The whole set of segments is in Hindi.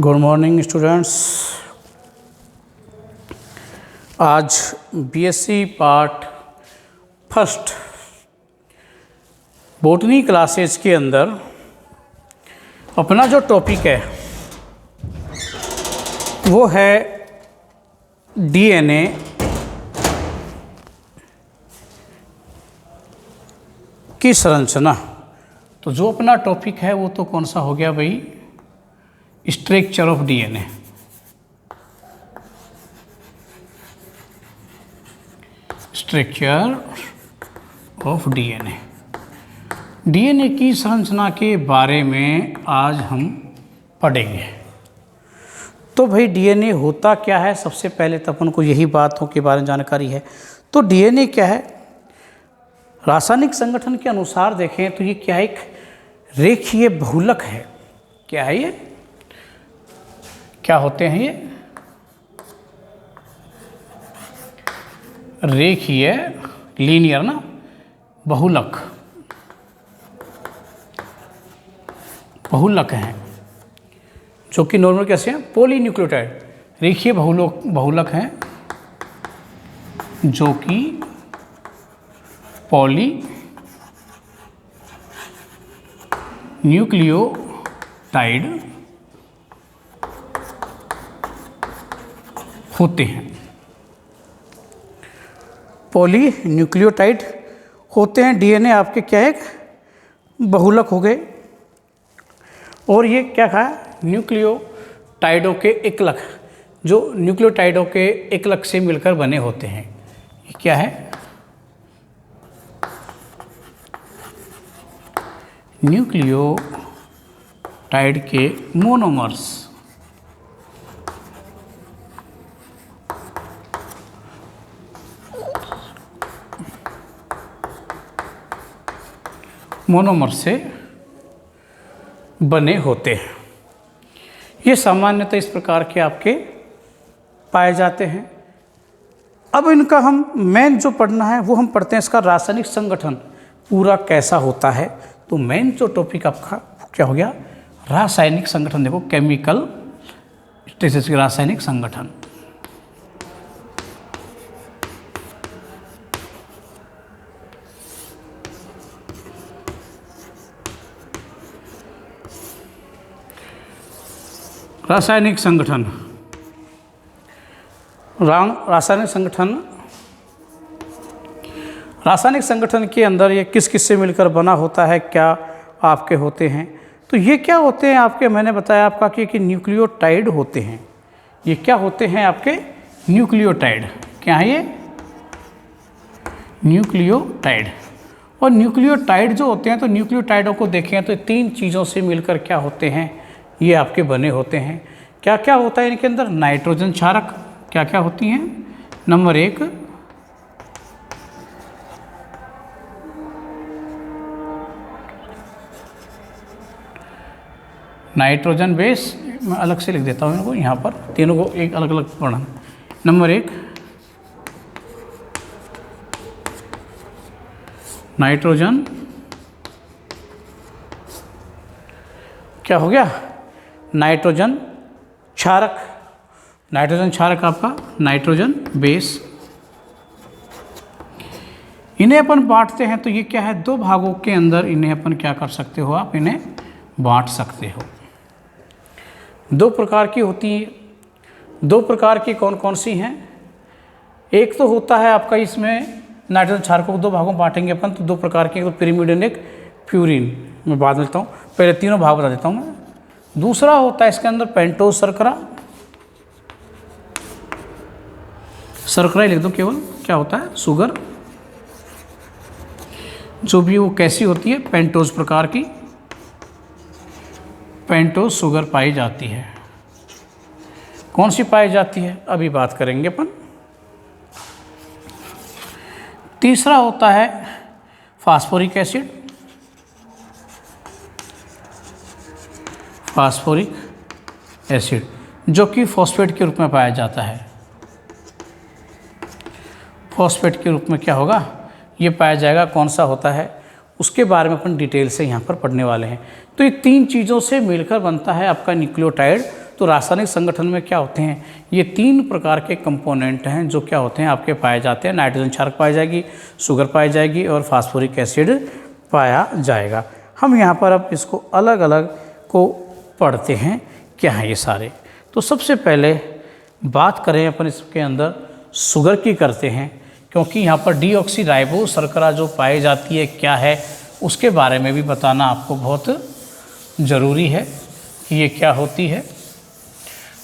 Good morning students. आज BSc part first botany classes के अंदर अपना जो टॉपिक है वो है डीएनए की संरचना। तो जो अपना टॉपिक है वो तो कौन सा हो गया भाई, structure of DNA. Structure of DNA, DNA की संरचना के बारे में आज हम पढ़ेंगे। तो भाई डीएनए होता क्या है, सबसे पहले तो अपन को यही बातों के बारे में जानकारी है। तो डीएनए क्या है, रासायनिक संगठन के अनुसार देखें तो ये क्या है, एक रेखीय बहुलक है। क्या है ये, क्या होते हैं ये, रेखीय लीनियर ना बहुलक, बहुलक हैं जो कि नॉर्मल कैसे हैं, पॉलीन्यूक्लियोटाइड। रेखीय बहुलक हैं जो कि पॉलीन्यूक्लियोटाइड होते हैं। पॉलीन्यूक्लियोटाइड होते हैं। डीएनए आपके क्या है, बहुलक हो गए। और ये क्या कहा, न्यूक्लियोटाइडों के एकलक, जो न्यूक्लियोटाइडों के एकलक से मिलकर बने होते हैं। ये क्या है, न्यूक्लियोटाइड के मोनोमर्स। मोनोमर से बने होते हैं। ये सामान्यतः इस प्रकार के आपके पाए जाते हैं। अब इनका हम मेन जो पढ़ना है वो हम पढ़ते हैं इसका रासायनिक संगठन पूरा कैसा होता है। तो मेन जो टॉपिक आपका क्या हो गया, रासायनिक संगठन। देखो केमिकल स्ट्रक्चर के रासायनिक संगठन। रासायनिक संगठन, रासायनिक संगठन के अंदर ये किस किस से मिलकर बना होता है, क्या आपके होते हैं। तो ये क्या होते हैं आपके, मैंने बताया आपका कि न्यूक्लियोटाइड होते हैं। ये क्या होते हैं आपके, न्यूक्लियोटाइड। क्या है ये, न्यूक्लियोटाइड। और न्यूक्लियोटाइड जो होते हैं, तो न्यूक्लियोटाइडों को देखें तो तीन चीज़ों से मिलकर क्या होते हैं, ये आपके बने होते हैं। क्या क्या होता है इनके अंदर, नाइट्रोजन क्षारक। क्या क्या होती हैं, नंबर 1 नाइट्रोजन बेस, मैं अलग से लिख देता हूँ इनको, यहाँ पर तीनों को एक अलग अलग पढ़ना। नंबर 1 नाइट्रोजन, क्या हो गया, नाइट्रोजन क्षारक। नाइट्रोजन क्षारक आपका नाइट्रोजन बेस। इन्हें अपन बांटते हैं तो ये क्या है, दो भागों के अंदर इन्हें अपन क्या कर सकते हो, आप इन्हें बांट सकते हो। दो प्रकार की होती हैं। दो प्रकार की कौन कौन सी हैं, एक तो होता है आपका, इसमें नाइट्रोजन क्षारकों को दो भागों में बांटेंगे अपन, तो दो प्रकार के, एक तो पिरिमिडिन, एक फ्यूरिन। मैं बाद में लेता हूँ, पहले तीनों भाग बता देता हूँ मैं। दूसरा होता है इसके अंदर पेंटोज शर्करा, शर्करा ही लिख दो केवल, क्या होता है, शुगर। जो भी वो कैसी होती है, पेंटोज प्रकार की, पेंटोज शुगर पाई जाती है। कौन सी पाई जाती है, अभी बात करेंगे अपन। तीसरा होता है फास्फोरिक एसिड, फास्फोरिक एसिड जो कि फॉस्फेट के रूप में पाया जाता है। फॉस्फेट के रूप में क्या होगा, ये पाया जाएगा। कौन सा होता है, उसके बारे में अपन डिटेल से यहाँ पर पढ़ने वाले हैं। तो ये तीन चीज़ों से मिलकर बनता है आपका न्यूक्लियोटाइड। तो रासायनिक संगठन में क्या होते हैं, ये 3 प्रकार के कंपोनेंट हैं जो क्या होते हैं आपके पाए जाते हैं। नाइट्रोजन क्षारक पाई जाएगी, शुगर पाई जाएगी और फास्फोरिक एसिड पाया जाएगा। हम यहाँ पर अब इसको अलग अलग को पढ़ते हैं क्या है ये सारे। तो सबसे पहले बात करें अपन इसके अंदर शुगर की करते हैं, क्योंकि यहाँ पर डीऑक्सीराइबोज शर्करा जो पाई जाती है क्या है उसके बारे में भी बताना आपको बहुत ज़रूरी है कि ये क्या होती है।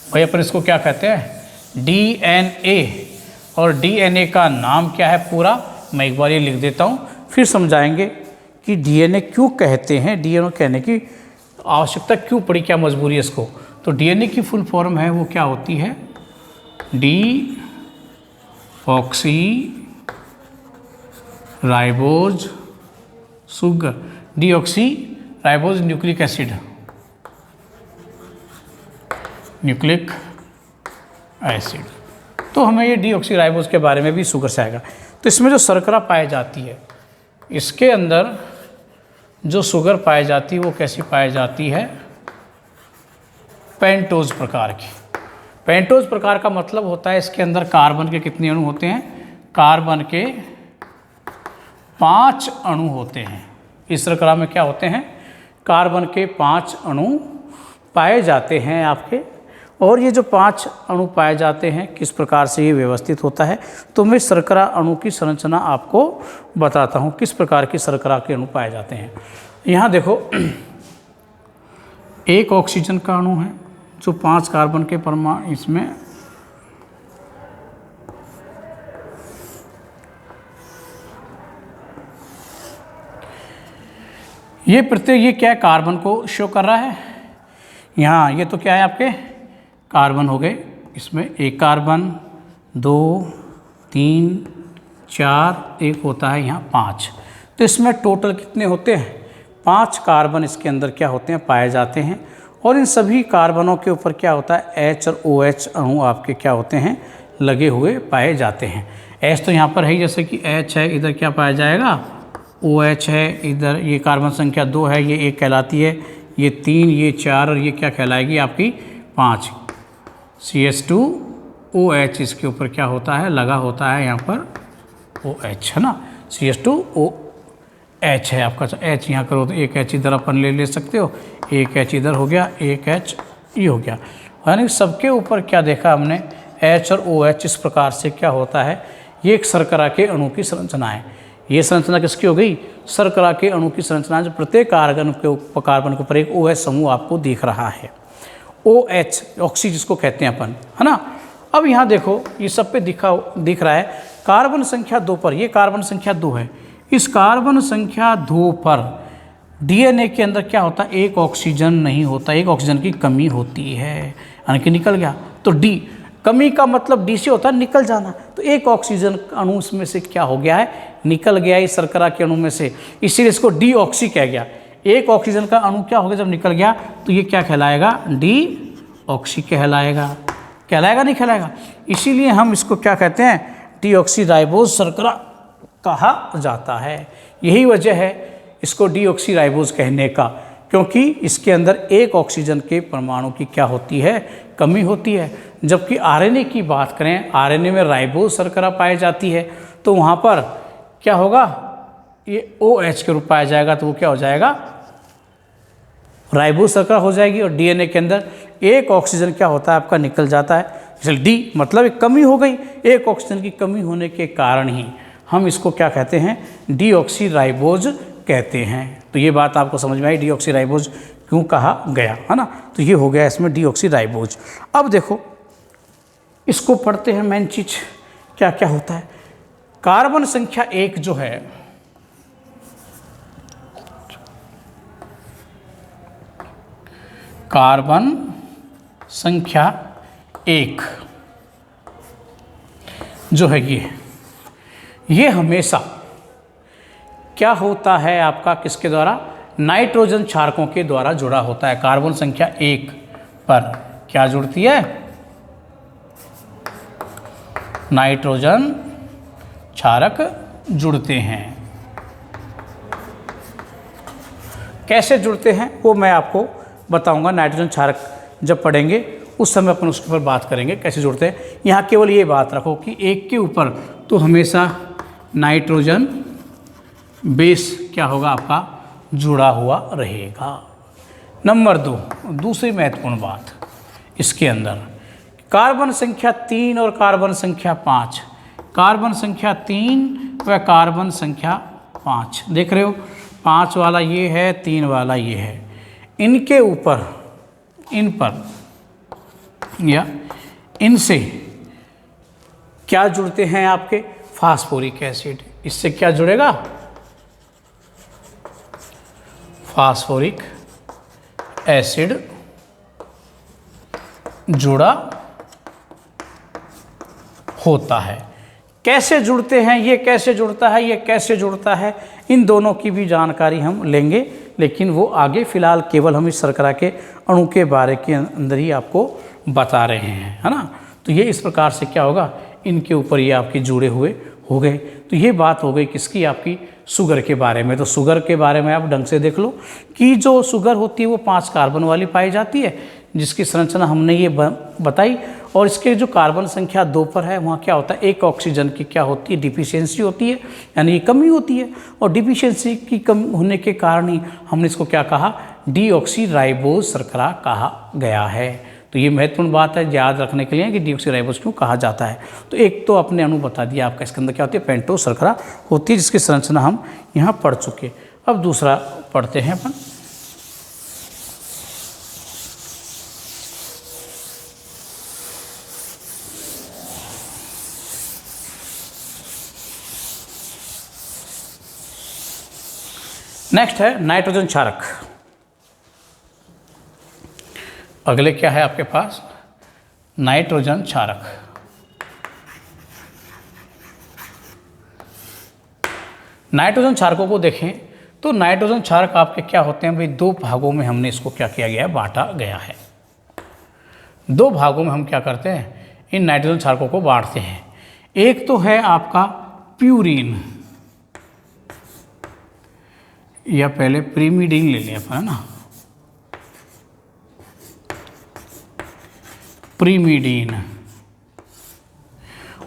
भाई अपन इसको क्या कहते हैं, डीएनए। और डीएनए का नाम क्या है पूरा, मैं एक बार ये लिख देता हूँ, फिर समझाएंगे कि डीएनए क्यों कहते हैं, डीएनए कहने की आवश्यकता क्यों पड़ी, क्या मजबूरी है इसको। तो डीएनए की फुल फॉर्म है वो क्या होती है, deoxyribose sugar, deoxyribose nucleic acid, nucleic acid. तो हमें ये डीऑक्सीराइबोज के बारे में भी शुगर से आएगा। तो इसमें जो शर्करा पाई जाती है, इसके अंदर जो शुगर पाई जाती है वो कैसी पाई जाती है, पेंटोज प्रकार की। पेंटोज प्रकार का मतलब होता है इसके अंदर कार्बन के कितने अणु होते हैं, कार्बन के 5 अणु होते हैं। इस शर्करा में क्या होते हैं, कार्बन के 5 अणु पाए जाते हैं आपके। और ये जो 5 अणु पाए जाते हैं किस प्रकार से ये व्यवस्थित होता है, तो मैं शर्करा अणु की संरचना आपको बताता हूँ किस प्रकार की शर्करा के अणु पाए जाते हैं। यहाँ देखो, एक ऑक्सीजन का अणु है जो 5 कार्बन के परमाणु, इसमें ये प्रत्येक ये क्या है, कार्बन को शो कर रहा है। यहाँ ये तो क्या है आपके कार्बन हो गए, इसमें एक कार्बन, 2, 3, 4, एक होता है यहाँ 5। तो इसमें टोटल कितने होते हैं, 5 कार्बन इसके अंदर क्या होते हैं पाए जाते हैं। और इन सभी कार्बनों के ऊपर क्या होता है, H और OH अणु आपके क्या होते हैं लगे हुए पाए जाते हैं। H तो यहाँ पर है, जैसे कि H है, इधर क्या पाया जाएगा OH है, इधर ये कार्बन संख्या 2 है, ये 1 कहलाती है, ये 3, ये 4 और ये क्या कहलाएगी आपकी 5। CH2OH इसके ऊपर क्या होता है लगा होता है, यहाँ पर OH है ना, CH2OH है आपका। H यहाँ करो तो एक H इधर अपन ले सकते हो, एक H इधर हो गया, एक H ये हो गया। यानी सबके ऊपर क्या देखा हमने, H और OH इस प्रकार से क्या होता है, ये एक शर्करा के अणु की संरचना है। ये संरचना किसकी हो गई, शर्करा के अणु की संरचना, जो प्रत्येक कार्बन के ऊपर एक OH समूह आपको दिख रहा है। OH ऑक्सी जिसको कहते हैं अपन, है ना। अब यहाँ देखो ये सब पे दिख रहा है कार्बन संख्या 2 पर, ये कार्बन संख्या 2 है। इस कार्बन संख्या 2 पर डीएनए के अंदर क्या होता है, एक ऑक्सीजन नहीं होता, एक ऑक्सीजन की कमी होती है, यानी कि निकल गया। तो डी कमी का मतलब डी से होता है निकल जाना। तो एक ऑक्सीजन अणु इसमें से क्या हो गया है, निकल गया इस शर्करा के अणु में से, इसीलिए इसको डीऑक्सी कह गया। एक ऑक्सीजन का अणु क्या हो गया जब निकल गया, तो ये क्या कहलाएगा, डीऑक्सी कहलाएगा। कहलाएगा नहीं कहलाएगा, इसीलिए हम इसको क्या कहते हैं, डीऑक्सीराइबोज शर्करा कहा जाता है। यही वजह है इसको डीऑक्सीराइबोज कहने का, क्योंकि इसके अंदर एक ऑक्सीजन के परमाणु की क्या होती है, कमी होती है। जबकि आरएनए की बात करें, आरएनए में राइबोज शर्करा पाई जाती है, तो वहाँ पर क्या होगा, ये OH के रूप पाया जाएगा, तो वो क्या हो जाएगा, राइबोज शर्करा हो जाएगी। और डीएनए के अंदर एक ऑक्सीजन क्या होता है आपका निकल जाता है, इसलिए डी मतलब एक कमी हो गई। एक ऑक्सीजन की कमी होने के कारण ही हम इसको क्या कहते हैं, डीऑक्सीराइबोज कहते हैं। तो ये बात आपको समझ में आई, डीऑक्सीराइबोज क्यों कहा गया, है ना। तो ये हो गया इसमें डीऑक्सीराइबोज। अब देखो इसको पढ़ते हैं, मेन चीज क्या क्या होता है। कार्बन संख्या 1 जो है, कार्बन संख्या 1 जो है ये हमेशा क्या होता है आपका, किसके द्वारा, नाइट्रोजन क्षारकों के द्वारा जुड़ा होता है। कार्बन संख्या 1 पर क्या जुड़ती है, नाइट्रोजन क्षारक जुड़ते हैं। कैसे जुड़ते हैं वो मैं आपको बताऊंगा, नाइट्रोजन क्षारक जब पढ़ेंगे उस समय अपन उसके ऊपर बात करेंगे कैसे जुड़ते हैं। यहाँ केवल ये बात रखो कि एक के ऊपर तो हमेशा नाइट्रोजन बेस क्या होगा आपका जुड़ा हुआ रहेगा। नंबर 2, दूसरी महत्वपूर्ण बात इसके अंदर कार्बन संख्या 3 और कार्बन संख्या 5, कार्बन संख्या 3 व कार्बन संख्या 5 देख रहे हो, 5 वाला ये है, 3 वाला ये है, इनके ऊपर, इन पर या इनसे क्या जुड़ते हैं आपके फास्फोरिक एसिड। इससे क्या जुड़ेगा, फास्फोरिक एसिड जुड़ा होता है। कैसे जुड़ते हैं, ये कैसे जुड़ता है, ये कैसे जुड़ता है, इन दोनों की भी जानकारी हम लेंगे, लेकिन वो आगे फिलहाल केवल हम इस शर्करा के अणु के बारे के अंदर ही आपको बता रहे हैं, है ना। तो ये इस प्रकार से क्या होगा, इनके ऊपर ये आपके जुड़े हुए हो गए। तो ये बात हो गई किसकी, आपकी शुगर के बारे में। तो शुगर के बारे में आप ढंग से देख लो कि जो शुगर होती है वो 5 कार्बन वाली पाई जाती है, जिसकी संरचना हमने ये बताई। और इसके जो कार्बन संख्या 2 पर है वहाँ क्या होता है, एक ऑक्सीजन की क्या होती है, डिफिशियंसी होती है, यानी कमी होती है। और डिफिशियंसी की कम होने के कारण ही हमने इसको क्या कहा, डीऑक्सीराइबोज शर्करा कहा गया है। तो ये महत्वपूर्ण बात है याद रखने के लिए कि डीऑक्सीराइबोज क्यों कहा जाता है। तो एक तो अपने अणु बता दिया आपका, इसके अंदर क्या होती है, पेंटोज शर्करा होती है, जिसकी संरचना हम यहाँ पढ़ चुके। अब दूसरा पढ़ते हैं अपन। नेक्स्ट है नाइट्रोजन क्षारक। अगले क्या है आपके पास, नाइट्रोजन क्षारक। नाइट्रोजन क्षारकों को देखें तो नाइट्रोजन क्षारक आपके क्या होते हैं भाई, 2 भागों में हमने इसको क्या किया गया है, बांटा गया है। 2 भागों में हम क्या करते हैं, इन नाइट्रोजन क्षारकों को बांटते हैं। एक तो है आपका प्यूरीन, या पहले प्रीमिडीन ले लिया है ना, प्रीमिडीन,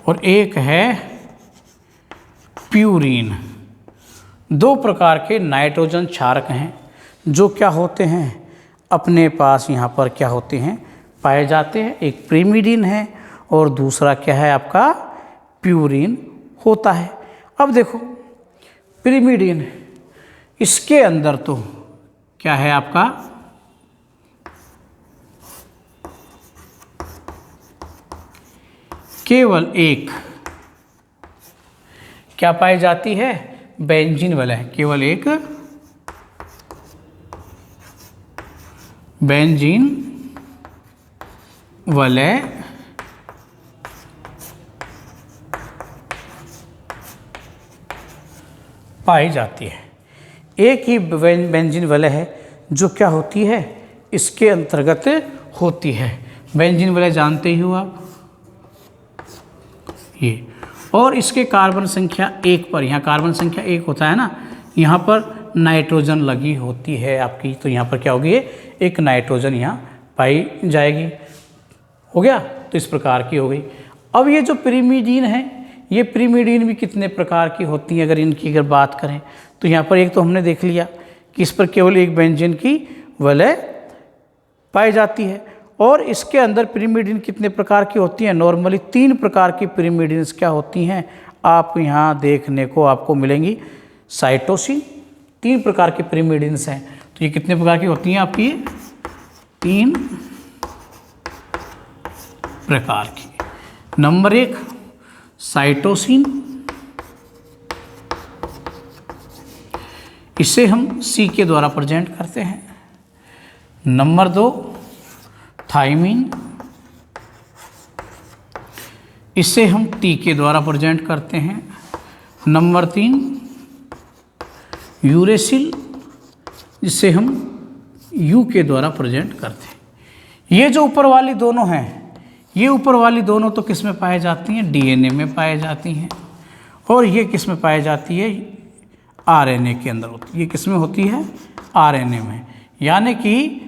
और एक है प्यूरीन। 2 प्रकार के नाइट्रोजन क्षारक हैं जो क्या होते हैं, अपने पास यहाँ पर क्या होते हैं, पाए जाते हैं। एक प्रीमिडीन है और दूसरा क्या है आपका प्यूरीन होता है। अब देखो प्रीमिडीन, इसके अंदर तो क्या है आपका केवल एक क्या पाई जाती है, बेंजीन वलय, केवल एक बेंजीन वलय पाई जाती है। एक ही बेंजीन वलय है जो क्या होती है, इसके अंतर्गत होती है। बेंजीन वलय जानते ही हो आप ये, और इसके कार्बन संख्या 1 पर, यहाँ कार्बन संख्या 1 होता है ना, यहाँ पर नाइट्रोजन लगी होती है आपकी। तो यहाँ पर क्या होगी, एक नाइट्रोजन यहाँ पाई जाएगी। हो गया, तो इस प्रकार की हो गई। अब ये जो प्रीमिडीन है, ये प्रीमिडीन भी कितने प्रकार की होती हैं, अगर इनकी अगर बात करें तो यहाँ पर एक तो हमने देख लिया कि इस पर केवल एक बेंजीन की वलय पाई जाती है। और इसके अंदर प्रीमिडीन कितने प्रकार की होती हैं, नॉर्मली 3 प्रकार की प्रीमिडीन्स क्या होती हैं, आप यहाँ देखने को आपको मिलेंगी। साइटोसिन, 3 प्रकार की प्रीमिडीन्स हैं। तो ये कितने प्रकार की होती हैं आपकी, 3 प्रकार की। नंबर 1 साइटोसिन, इसे हम सी के द्वारा प्रेजेंट करते हैं। नंबर 2 थाइमिन, इसे हम टी के द्वारा प्रेजेंट करते हैं। नंबर 3 यूरेसिल, जिसे हम यू के द्वारा प्रेजेंट करते हैं। ये जो ऊपर वाली दोनों हैं, ये ऊपर वाली दोनों तो किस में पाई जाती हैं, डीएनए में पाई जाती हैं। और ये किस में पाई जाती है, आरएनए के अंदर होती है। ये किस में होती है, आरएनए में। यानी कि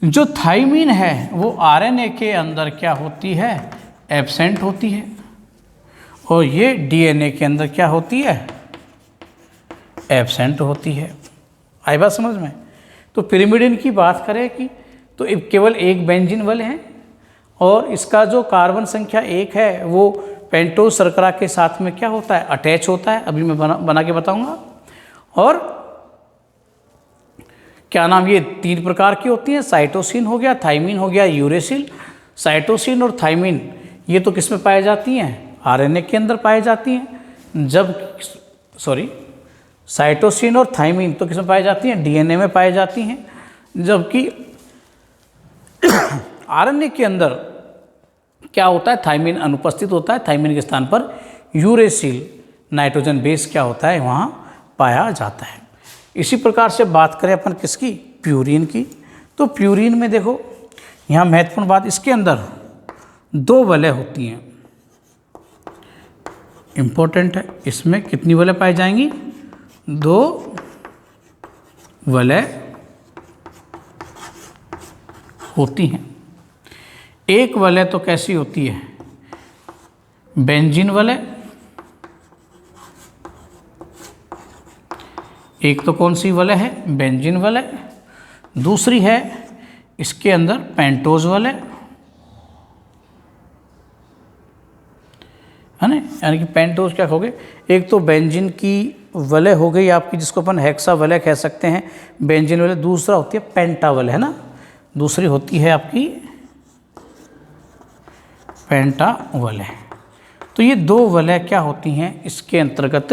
जो थाइमीन है वो आरएनए के अंदर क्या होती है, एब्सेंट होती है, और ये डीएनए के अंदर क्या होती है, एब्सेंट होती है। आई बात समझ में? तो पिरिमिडिन की बात करें कि तो केवल एक बेंजीन वाले हैं और इसका जो कार्बन संख्या 1 है वो पेंटोज शर्करा के साथ में क्या होता है, अटैच होता है। अभी मैं बना के बताऊंगा। और क्या नाम, ये 3 प्रकार की होती हैं, साइटोसिन हो गया, थाइमीन हो गया, यूरेसिल। साइटोसिन और थाइमीन ये तो किस में पाई जाती हैं, आरएनए के अंदर पाई जाती हैं। साइटोसिन और थाइमीन तो किस में पाई जाती हैं, डीएनए में पाई जाती हैं। जबकि आरएनए के अंदर क्या होता है, थाइमीन अनुपस्थित होता है। थाइमीन के स्थान पर यूरेसिल नाइट्रोजन बेस क्या होता है, वहाँ पाया जाता है। इसी प्रकार से बात करें अपन किसकी, प्यूरीन की। तो प्यूरीन में देखो, यहाँ महत्वपूर्ण बात, इसके अंदर 2 वलय होती हैं, इम्पोर्टेंट है। इसमें कितनी वलय पाई जाएंगी, 2 वलय होती हैं। एक वलय तो कैसी होती है, बेंजीन वलय। एक तो कौन सी वलय है, बेंजीन वलय। दूसरी है इसके अंदर पेंटोज वलय, है ना। यानी कि पेंटोज क्या कहोगे, एक तो बेंजीन की वलय हो गई आपकी, जिसको अपन हेक्सा वलय कह सकते हैं, बेंजीन वलय। दूसरा होती है पेंटा वलय, है ना। दूसरी होती है आपकी पेंटा वलय। तो ये 2 वलय क्या होती हैं, इसके अंतर्गत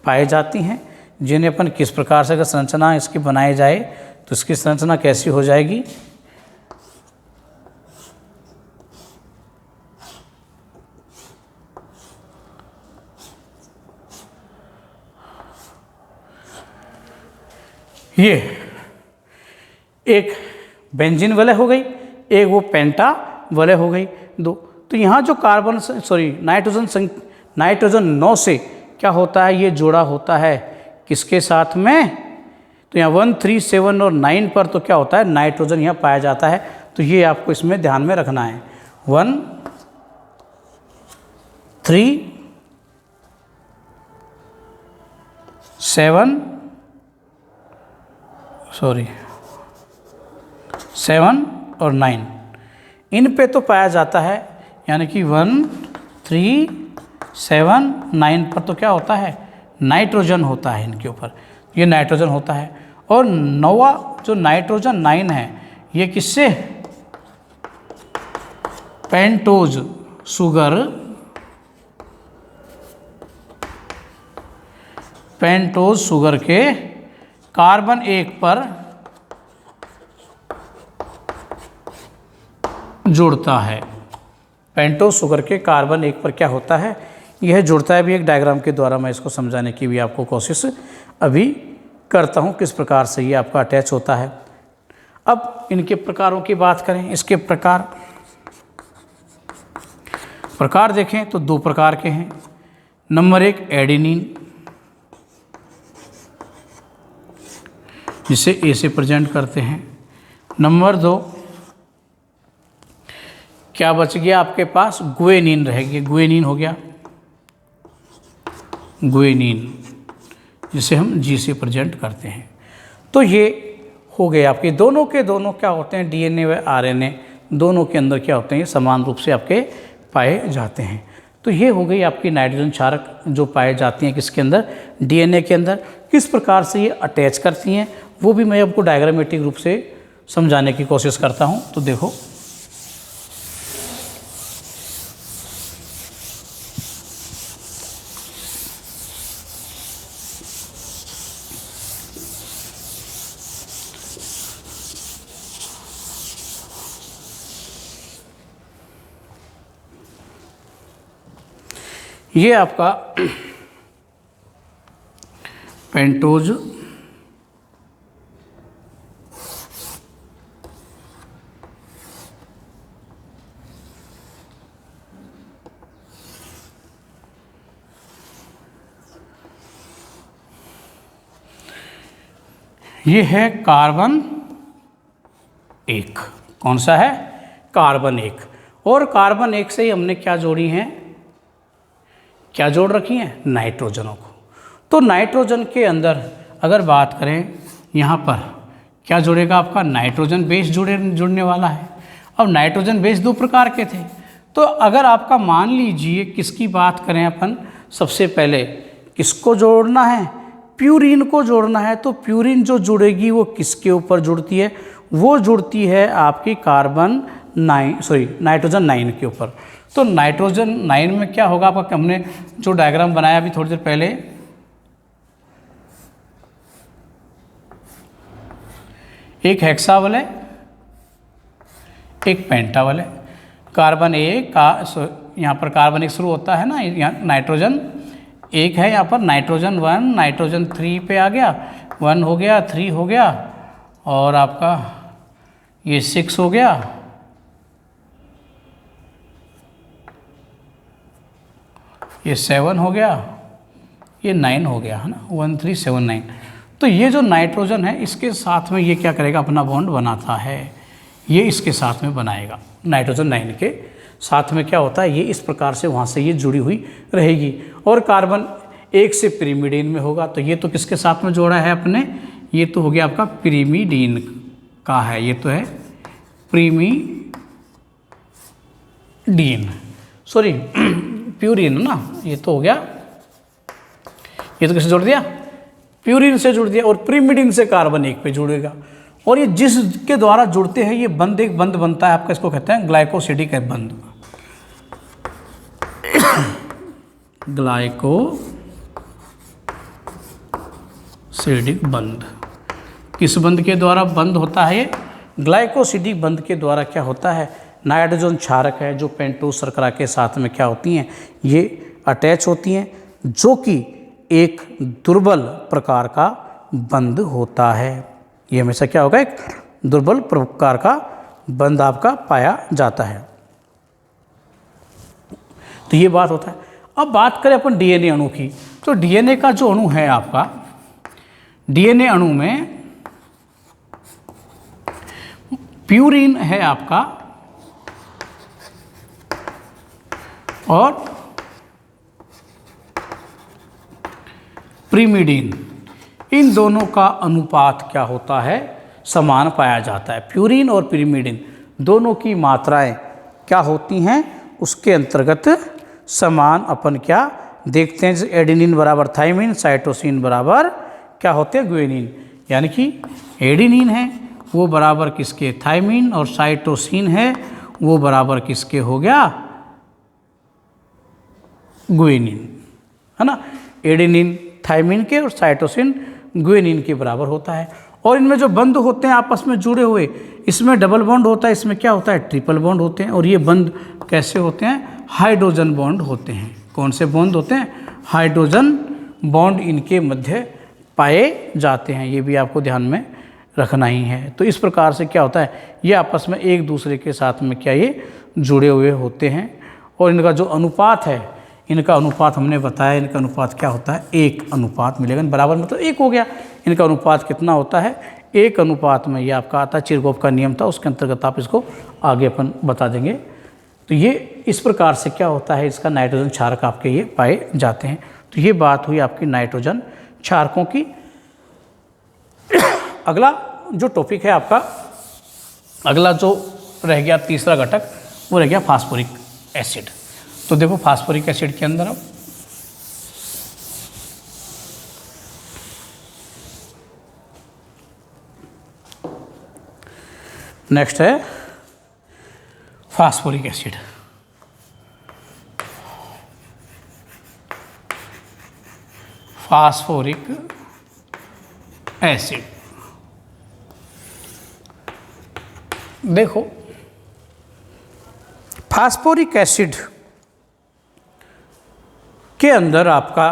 पाई जाती हैं, जिन्हें अपन किस प्रकार से अगर संरचना इसकी बनाई जाए तो इसकी संरचना कैसी हो जाएगी। ये एक बेंजीन वलय हो गई, एक वो पेंटा वलय हो गई, 2। तो यहाँ जो नाइट्रोजन 9 से क्या होता है, ये जोड़ा होता है किसके साथ में, तो यहाँ 1, 3, 7 और 9 पर तो क्या होता है, नाइट्रोजन यहाँ पाया जाता है। तो ये आपको इसमें ध्यान में रखना है। 1, 3, 7 और 9, इन पे तो पाया जाता है। यानी कि 1, 3, 7, 9 पर तो क्या होता है, नाइट्रोजन होता है, इनके ऊपर ये नाइट्रोजन होता है। और 9वां जो नाइट्रोजन 9 है, ये किससे, पेंटोज शुगर के कार्बन 1 पर जुड़ता है। पेंटोज शुगर के कार्बन 1 पर क्या होता है, यह जुड़ता है। भी एक डायग्राम के द्वारा मैं इसको समझाने की भी आपको कोशिश अभी करता हूँ, किस प्रकार से ये आपका अटैच होता है। अब इनके प्रकारों की बात करें, इसके प्रकार देखें तो 2 प्रकार के हैं। नंबर 1 एडेनिन, जिसे ए से प्रेजेंट करते हैं। नंबर 2 क्या बच गया आपके पास, गुएनिन रहेगी। गुएनिन हो गया, गुएनिन, जिसे हम जी से प्रेजेंट करते हैं। तो ये हो गए आपके दोनों के दोनों क्या होते हैं, डीएनए व आरएनए दोनों के अंदर क्या होते हैं, समान रूप से आपके पाए जाते हैं। तो ये हो गई आपकी नाइट्रोजन क्षारक जो पाए जाती हैं किसके अंदर, डीएनए के अंदर। किस प्रकार से ये अटैच करती हैं वो भी मैं आपको डायग्रामेटिक रूप से समझाने की कोशिश करता हूँ। तो देखो, ये आपका पेंटोज ये है कार्बन 1। कौन सा है? कार्बन 1। और कार्बन 1 से ही हमने क्या जोड़ी हैं, क्या जोड़ रखी हैं? नाइट्रोजनों को। तो नाइट्रोजन के अंदर अगर बात करें, यहाँ पर क्या जुड़ेगा आपका? नाइट्रोजन बेस जुड़ने वाला है। अब नाइट्रोजन बेस 2 प्रकार के थे। तो अगर आपका मान लीजिए किसकी बात करें अपन, सबसे पहले किसको जोड़ना है? प्यूरीन को जोड़ना है। तो प्यूरीन जो जुड़ेगी वो किसके ऊपर जुड़ती है? वो जुड़ती है आपकी नाइट्रोजन 9 के ऊपर। तो नाइट्रोजन 9 में क्या होगा आपका? हमने जो डायग्राम बनाया अभी थोड़ी देर पहले, एक हेक्सावल है, एक पेंटावल है। कार्बन 1 का यहाँ पर कार्बन 1 शुरू होता है ना, यहाँ नाइट्रोजन 1 है, यहाँ पर नाइट्रोजन 1, नाइट्रोजन 3 पे आ गया, 1 हो गया, 3 हो गया, और आपका ये 6 हो गया, ये 7 हो गया, ये 9 हो गया, है ना, 1 3 7 9। तो ये जो नाइट्रोजन है इसके साथ में ये क्या करेगा? अपना बॉन्ड बनाता है। ये इसके साथ में बनाएगा, नाइट्रोजन 9 के साथ में क्या होता है? ये इस प्रकार से वहाँ से ये जुड़ी हुई रहेगी। और कार्बन 1 से पिरिमिडीन में होगा। तो ये तो किसके साथ में जोड़ा है अपने? ये तो हो गया आपका पिरिमिडीन का है, ये तो है प्रीमिडीन, सॉरी प्यूरिन ना, ये तो हो गया, ये तो किससे जोड़ दिया? प्यूरिन से जुड़ दिया। और प्रीमिडीन से कार्बन 1 पे जुड़ेगा। और ये जिसके द्वारा जुड़ते हैं ये बंध, एक बंध बनता है आपका, इसको कहते हैं ग्लाइकोसिडिक बंध। ग्लाइकोसिडिक बंध किस बंध के द्वारा बंध होता है? ये ग्लाइकोसिडिक बंध के द्वारा क्या होता है? नाइट्रोजन क्षारक है जो पेंटोस शर्करा के साथ में क्या होती हैं? ये अटैच होती हैं, जो कि एक दुर्बल प्रकार का बंध होता है। ये हमेशा क्या होगा? एक दुर्बल प्रकार का बंध आपका पाया जाता है। तो ये बात होता है। अब बात करें अपन डीएनए अणु की। तो डीएनए का जो अणु है आपका, डीएनए अणु में प्यूरिन है आपका और प्रीमिडीन, इन दोनों का अनुपात क्या होता है? समान पाया जाता है। प्यूरिन और प्रीमिडीन दोनों की मात्राएं क्या होती हैं? उसके अंतर्गत समान अपन क्या देखते हैं? एडेनिन बराबर थाइमिन, साइटोसिन बराबर क्या होते हैं? ग्वानिन। यानी कि एडेनिन है वो बराबर किसके? थाइमिन, और साइटोसिन है वो बराबर किसके हो गया? ग्वानिन, है ना। एडेनिन थाइमिन के और साइटोसिन ग्वानिन के बराबर होता है। और इनमें जो बंध होते हैं आपस में जुड़े हुए, इसमें डबल बॉन्ड होता है, इसमें क्या होता है? ट्रिपल बॉन्ड होते हैं। और ये बंध कैसे होते हैं? हाइड्रोजन बॉन्ड होते हैं। कौन से बॉन्ड होते हैं? हाइड्रोजन बॉन्ड इनके मध्य पाए जाते हैं। ये भी आपको ध्यान में रखना ही है। तो इस प्रकार से क्या होता है? ये आपस में एक दूसरे के साथ में क्या ये जुड़े हुए होते हैं। और इनका जो अनुपात है, इनका अनुपात हमने बताया, इनका अनुपात क्या होता है? 1 अनुपात मिलेगा। बराबर मतलब 1 हो गया। इनका अनुपात कितना होता है? 1 अनुपात में। ये आपका आता है चिरगोफ का नियम था, उसके अंतर्गत आप इसको आगे अपन बता देंगे। तो ये इस प्रकार से क्या होता है? इसका नाइट्रोजन क्षारक आपके ये पाए जाते हैं। तो ये बात हुई आपकी नाइट्रोजन क्षारकों की। अगला जो टॉपिक है आपका, अगला जो रह गया तीसरा घटक, वो रह गया फास्फोरिक एसिड। तो देखो फास्फोरिक एसिड के अंदर अब नेक्स्ट है फास्फोरिक एसिड। फास्फोरिक एसिड देखो, फास्फोरिक एसिड के अंदर आपका,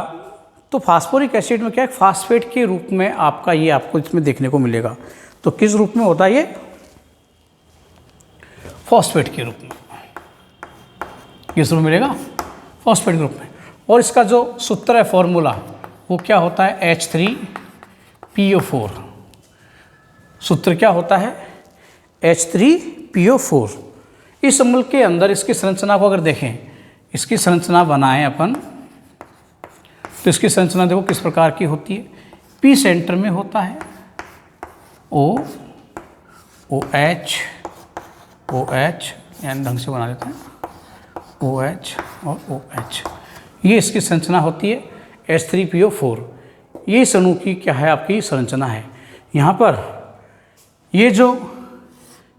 तो फास्फोरिक एसिड में क्या है? फास्फेट के रूप में आपका ये आपको इसमें देखने को मिलेगा। तो किस रूप में होता है ये? फॉस्फेट के रूप में। किस रूप में मिलेगा? फॉस्फेट के रूप में। और इसका जो सूत्र है, फॉर्मूला, वो क्या होता है? H3PO4। सूत्र क्या होता है? H3PO4। इस अम्ल के अंदर इसकी संरचना को अगर देखें, इसकी संरचना बनाएं अपन, तो इसकी संरचना देखो किस प्रकार की होती है। P सेंटर में होता है, O, OH, OH, यानी ढंग से बना देते हैं, OH और OH, ये इसकी संरचना होती है H3PO4। ये इस अणु की क्या है, आपकी संरचना है। यहाँ पर ये जो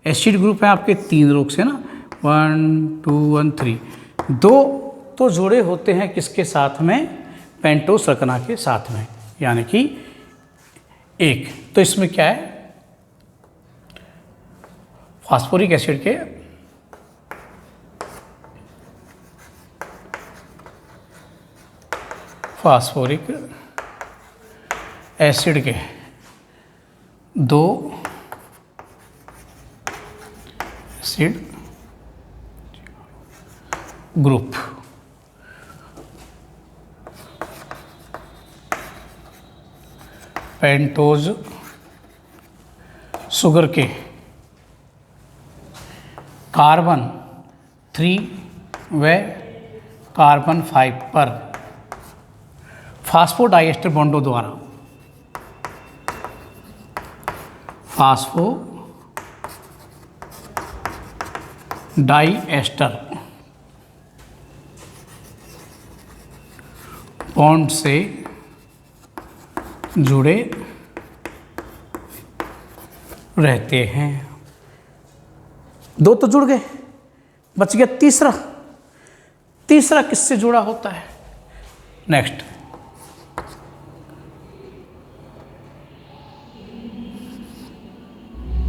एसिड ग्रुप है आपके 3 ग्रुप से ना, 1 2 1 3, 2 तो जुड़े होते हैं किसके साथ में, पेंटोस रचना के साथ में, यानी कि 1। तो इसमें क्या है, फास्फोरिक एसिड के दो एसिड ग्रुप पेंटोज शुगर के कार्बन 3 व कार्बन 5 पर फास्फोडाइएस्टर बॉन्डों द्वारा फास्फोडाइएस्टर बॉन्ड से जुड़े रहते हैं। 2 तो जुड़ गए, बच गया तीसरा। तीसरा किससे जुड़ा होता है, नेक्स्ट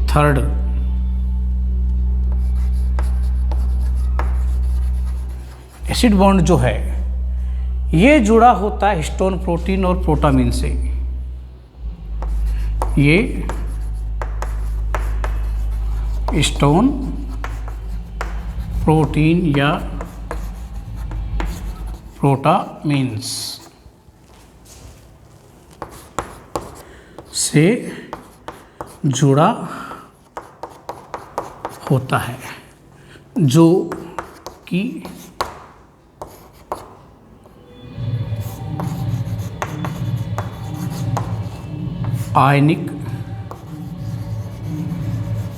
थर्ड एसिड बॉन्ड जो है ये जुड़ा होता है हिस्टोन प्रोटीन और प्रोटामीन से। ये हिस्टोन प्रोटीन या प्रोटामीन्स से जुड़ा होता है, जो कि आयनिक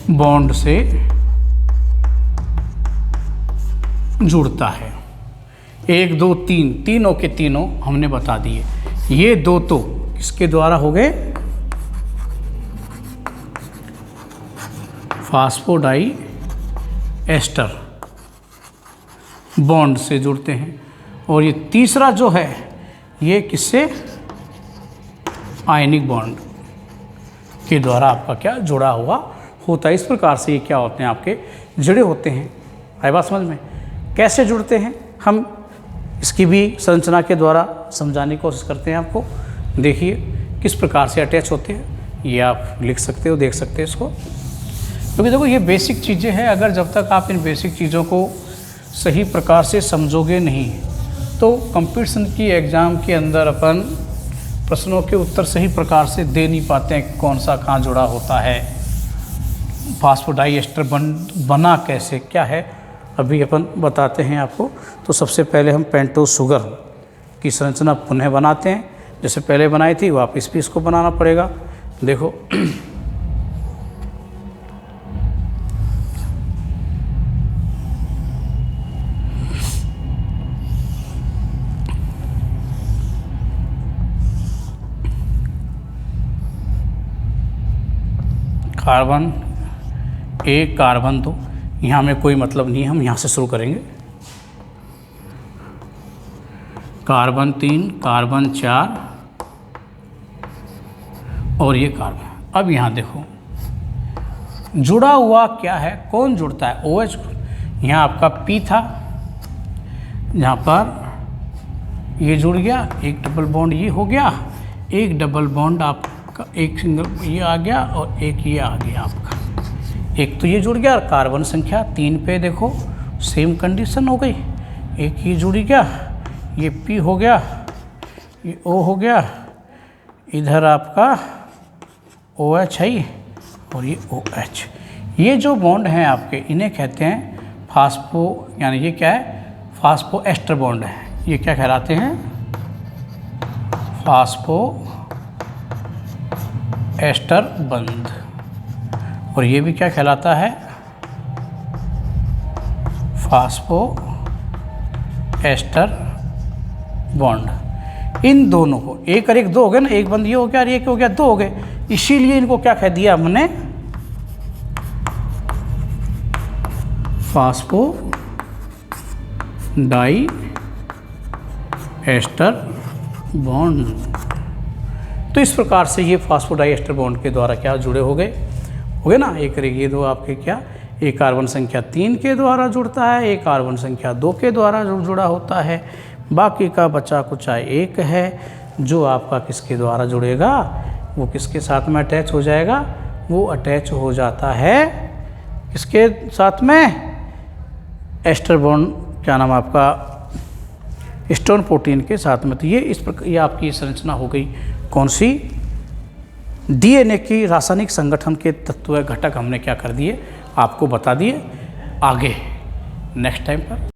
बॉन्ड से जुड़ता है। 1 2 3 तीनों के तीनों हमने बता दिए। ये 2 तो किसके द्वारा हो गए, फास्फोडाइएस्टर बॉन्ड से जुड़ते हैं। और ये तीसरा जो है ये किससे, आयनिक बॉन्ड के द्वारा आपका क्या जुड़ा हुआ होता है। इस प्रकार से ये क्या होते हैं, आपके जुड़े होते हैं। आई बात समझ में, कैसे जुड़ते हैं हम इसकी भी संरचना के द्वारा समझाने की कोशिश करते हैं आपको। देखिए किस प्रकार से अटैच होते हैं, ये आप लिख सकते हो, देख सकते हो इसको। क्योंकि देखो ये बेसिक चीज़ें हैं, अगर जब तक आप इन बेसिक चीज़ों को सही प्रकार से समझोगे नहीं तो कंपटीशन की एग्ज़ाम के अंदर अपन प्रश्नों के उत्तर सही प्रकार से दे नहीं पाते हैं। कौन सा कहाँ जुड़ा होता है, फास्फोडाइएस्टर बना कैसे, क्या है, अभी अपन बताते हैं आपको। तो सबसे पहले हम पेंटोज शुगर की संरचना पुनः बनाते हैं, जैसे पहले बनाई थी वापस भी इसको बनाना पड़ेगा। देखो कार्बन 1 कार्बन 2, यहाँ में कोई मतलब नहीं है, हम यहाँ से शुरू करेंगे। कार्बन 3, कार्बन 4 और ये कार्बन। अब यहाँ देखो जुड़ा हुआ क्या है, कौन जुड़ता है, OH। यहाँ आपका P था, यहाँ पर ये जुड़ गया, एक डबल बॉन्ड ये हो गया, एक डबल बॉन्ड आपका एक सिंगल ये आ गया और एक ये आ गया आपका, एक तो ये जुड़ गया। कार्बन संख्या 3 पे देखो सेम कंडीशन हो गई, एक ये जुड़ गया, ये P हो गया, ये O हो गया, इधर आपका OH है और ये OH, ये जो बॉन्ड हैं आपके, इन्हें कहते हैं फास्फो, यानी ये क्या है, फास्फो एस्टर बॉन्ड है। ये क्या कहलाते हैं, फास्फो एस्टर बंध। और ये भी क्या कहलाता है, फास्फो एस्टर बॉन्ड। इन दोनों को एक और एक दो हो गए ना, एक बंद ये हो गया और एक हो गया, दो हो गए, इसीलिए इनको क्या कह दिया हमने, फास्फो डाई एस्टर बॉन्ड। तो इस प्रकार से ये फास्फोडाइएस्टर बॉन्ड के द्वारा क्या जुड़े हो गए ना, एक ये दो आपके क्या, एक कार्बन संख्या 3 के द्वारा जुड़ता है, एक कार्बन संख्या 2 के द्वारा जुड़ा होता है, बाकी का बचा कुचा एक है जो आपका किसके द्वारा जुड़ेगा, वो किसके साथ में अटैच हो जाएगा, वो अटैच हो जाता है किसके साथ में, एस्टर बॉन्ड, क्या नाम आपका, हिस्टोन प्रोटीन के साथ में। तो ये इस प्रकार ये आपकी संरचना हो गई कौन सी, डीएनए की रासायनिक संगठन के तत्व घटक हमने क्या कर दिए, आपको बता दिए। आगे नेक्स्ट टाइम पर